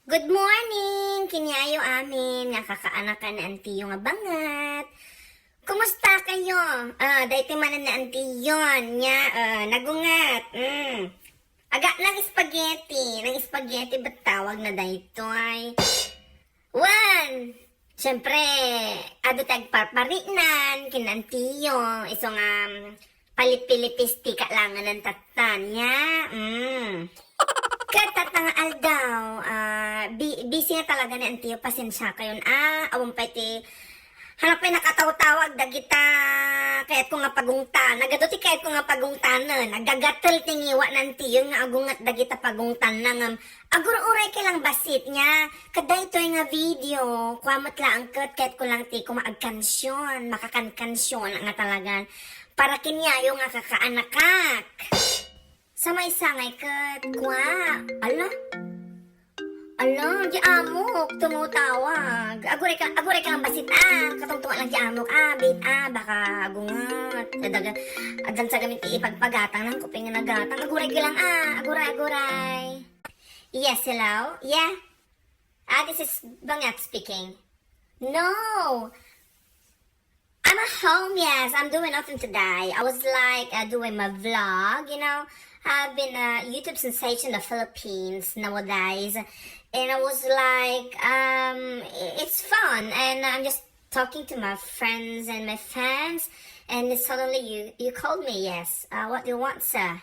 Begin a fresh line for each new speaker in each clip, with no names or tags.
Good morning! Kinyayo amin, nga kakaanak ka na antiyo nga bangat. Kumusta kayo? Dahiti manan na antiyon, nya, nagungat. Aga, ng spaghetti ba't tawag na dahito ay? One! Siyempre, ado tag parparinan, kinantiyo, isong palit-pilipisti ka lang ng tatan, nya. Katatanga aldaw, busy na talaga ni Antiyo, pasensya kayon. Awang pa iti, hanapin nakataw-tawag, dagita, kahit ko nga pagungtan, nagaduti kahit ko nga pagungtanan, nagagatal tingiwa ng Antiyo, nga agungat dagita pagungtan na agur-uray kailang basit niya, kada ito nga video, kwamot lang kat, kahit ko lang ti, kumaagkansyon, makakankansyon, nga talagan, para kinyayo nga kakaanakak. Sa may sangay kat, kwa, ala, di amok, tumutawag. Aguray ka lang basit, katungtungan lang di amok, bit, baka agungat. Adan sa gamit ipagpagatang ng kuping na nagatang, aguray ka lang, aguray. Yes, hello? Yeah? This is Bangat speaking. No! I'm at home, yes. I'm doing nothing today. I was like doing my vlog, you know. I've been a YouTube sensation in the Philippines nowadays. And I was like, it's fun. And I'm just talking to my friends and my fans. And suddenly you called me, yes. What do you want, sir?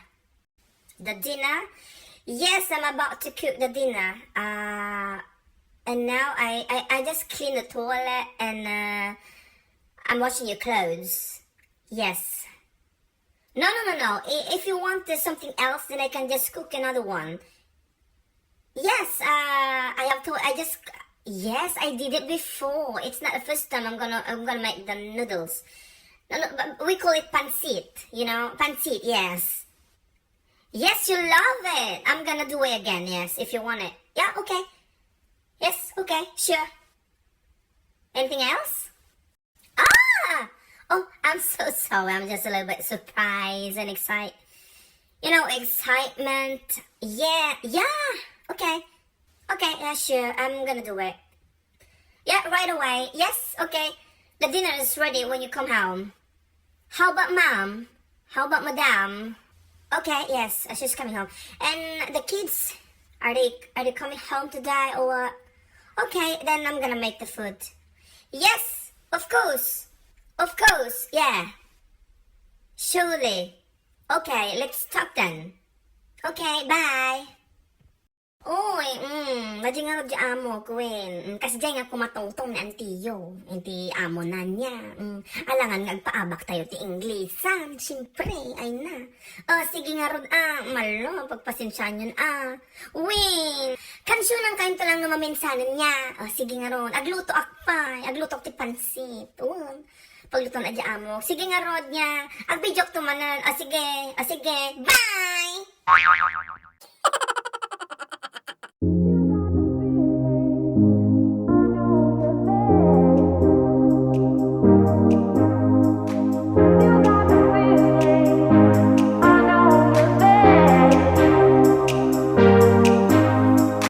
The dinner? Yes, I'm about to cook the dinner. And now I just clean the toilet and I'm washing your clothes. Yes. No. If you want something else, then I can just cook another one. Yes, yes, I did it before. It's not the first time I'm gonna make the noodles. No, but we call it pancit, you know, pancit, yes. Yes, you love it. I'm gonna do it again, yes, if you want it. Yeah, okay. Yes, okay, sure. Anything else? Oh, I'm so sorry. I'm just a little bit surprised and excited. You know, excitement. Yeah. Okay, yeah, sure. I'm gonna do it. Yeah, right away. Yes, okay. The dinner is ready when you come home. How about mom? How about madam? Okay, yes, she's coming home. And the kids, are they coming home today or what? Okay, then I'm gonna make the food. Yes, of course. Of course, yeah. Surely. Okay, let's talk then. Okay, bye. Uy, madya nga di amo, Gwen. Kasi dyan nga kumatungtong ni Antiyo. Hindi amo na niya. Alangan nga agpaabak tayo ti Inglesan. Siyempre, ay na. Sige nga rod, malo, pagpasensyahan yun, Win, kansyonan kayo to lang nga maminsanan niya. Sige nga rod, agluto akpay, agluto ak ti pansit. Pagluto na di amo. Sige nga rod niya, agbijok tumanan. Sige, bye!